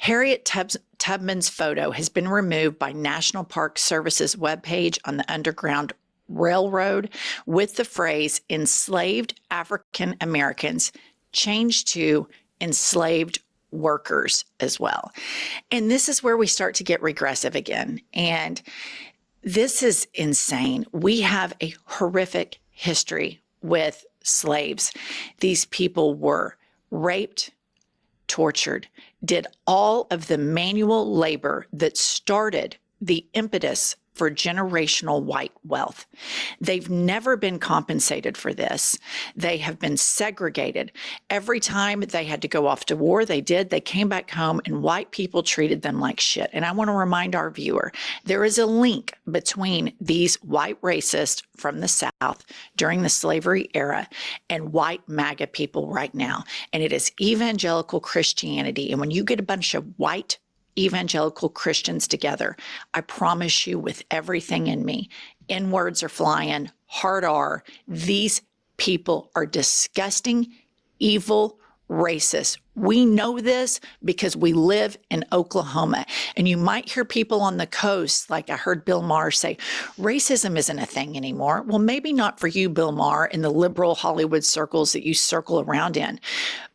Harriet Tubman's photo has been removed by National Park Service's webpage on the Underground Railroad with the phrase enslaved African Americans changed to enslaved workers as well. And this is where we start to get regressive again. And this is insane. We have a horrific history with slaves. These people were raped, tortured, did all of the manual labor that started the impetus for generational white wealth. They've never been compensated for this. They have been segregated. Every time they had to go off to war, they did. They came back home and white people treated them like shit. And I want to remind our viewer, there is a link between these white racists from the South during the slavery era and white MAGA people right now. And it is evangelical Christianity. And when you get a bunch of white evangelical Christians together, I promise you with everything in me, N-words are flying, hard R. These people are disgusting, evil, racist. We know this because we live in Oklahoma. And you might hear people on the coast, like I heard Bill Maher say, racism isn't a thing anymore. Well, maybe not for you, Bill Maher, in the liberal Hollywood circles that you circle around in.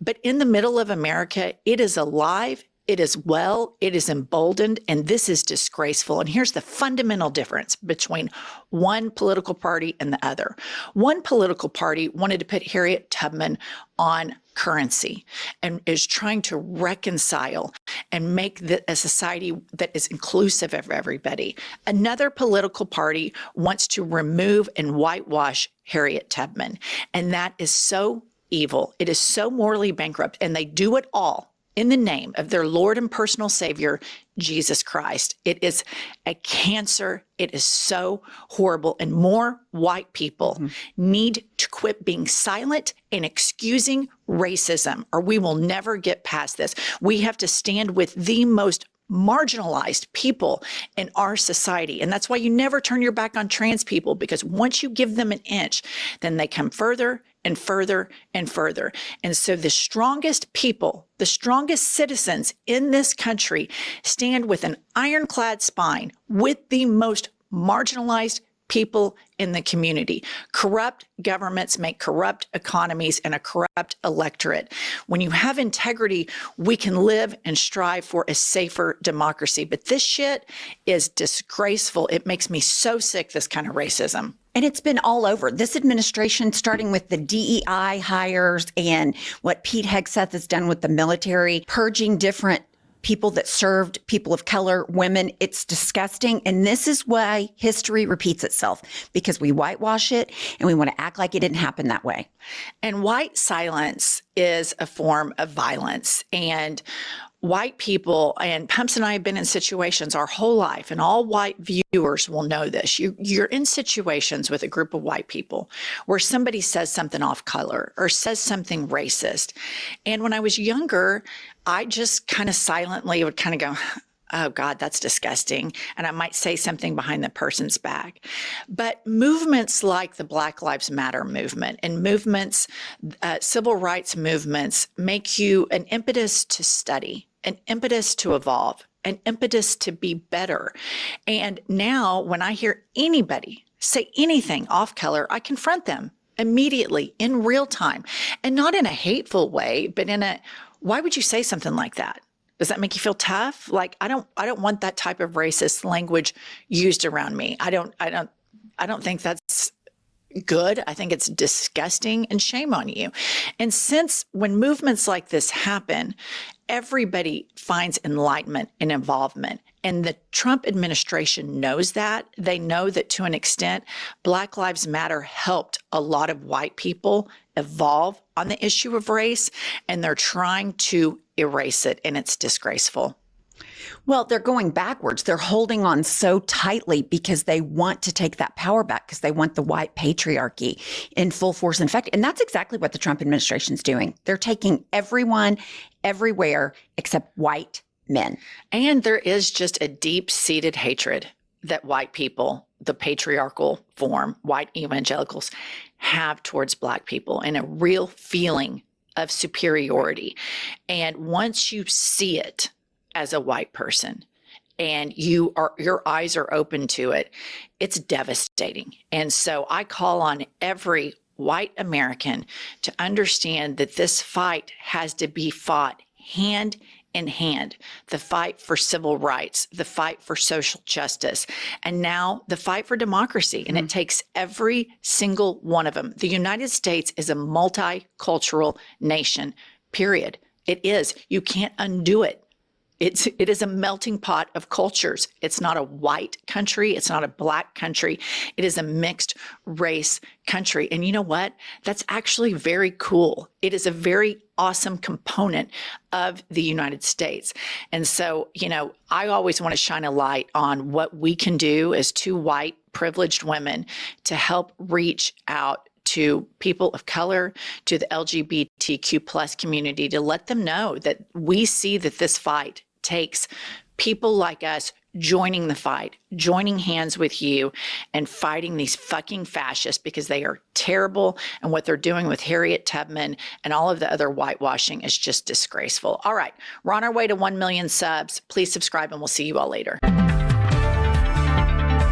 But in the middle of America, it is alive. It is well, it is emboldened, and this is disgraceful. And here's the fundamental difference between one political party and the other. One political party wanted to put Harriet Tubman on currency and is trying to reconcile and make a society that is inclusive of everybody. Another political party wants to remove and whitewash Harriet Tubman, and that is so evil. It is so morally bankrupt, and they do it all in the name of their Lord and personal Savior, Jesus Christ. It is a cancer. It is so horrible. And more white people need to quit being silent and excusing racism, or we will never get past this. We have to stand with the most marginalized people in our society. And that's why you never turn your back on trans people, because once you give them an inch, then they come further and further and further. And so the strongest people, the strongest citizens in this country stand with an ironclad spine with the most marginalized people in the community. Corrupt governments make corrupt economies and a corrupt electorate. When you have integrity, we can live and strive for a safer democracy. But this shit is disgraceful. It makes me so sick, this kind of racism. And it's been all over. This administration, starting with the DEI hires and what Pete Hegseth has done with the military, purging different people that served people of color, women. It's disgusting. And this is why history repeats itself, because we whitewash it and we want to act like it didn't happen that way. And white silence is a form of violence. And white people, and Pumps and I have been in situations our whole life, and all white viewers will know this. You're in situations with a group of white people where somebody says something off color or says something racist. And when I was younger, I just kind of silently would kind of go, oh God, that's disgusting. And I might say something behind the person's back. But movements like the Black Lives Matter movement and movements, civil rights movements, make you an impetus to study, an impetus to evolve, an impetus to be better. And now when I hear anybody say anything off color, I confront them immediately in real time, and not in a hateful way, but in a, why would you say something like that? Does that make you feel tough? Like, I don't want that type of racist language used around me. I don't think that's good. I think it's disgusting, and shame on you. And since when movements like this happen, everybody finds enlightenment and involvement. And the Trump administration knows that. They know that to an extent, Black Lives Matter helped a lot of white people evolve on the issue of race, and they're trying to erase it, and it's disgraceful. Well, they're going backwards. They're holding on so tightly because they want to take that power back, because they want the white patriarchy in full force and effect. And that's exactly what the Trump administration is doing. They're taking everyone, everywhere, except white men. And there is just a deep-seated hatred that white people, the patriarchal form, white evangelicals, have towards Black people, and a real feeling of superiority. And once you see it, as a white person and your eyes are open to it, it's devastating. And so I call on every white American to understand that this fight has to be fought hand in hand. The fight for civil rights, the fight for social justice, and now the fight for democracy. And it takes every single one of them. The United States is a multicultural nation, period. It is. You can't undo it. It is a melting pot of cultures. It's not a white country. It's not a black country. It is a mixed race country. And you know what? That's actually very cool. It is a very awesome component of the United States. And so, I always want to shine a light on what we can do as two white privileged women to help reach out to people of color, to the LGBTQ plus community, to let them know that we see that this fight takes people like us joining the fight, joining hands with you and fighting these fucking fascists because they are terrible. And what they're doing with Harriet Tubman and all of the other whitewashing is just disgraceful. All right, we're on our way to 1 million subs. Please subscribe and we'll see you all later.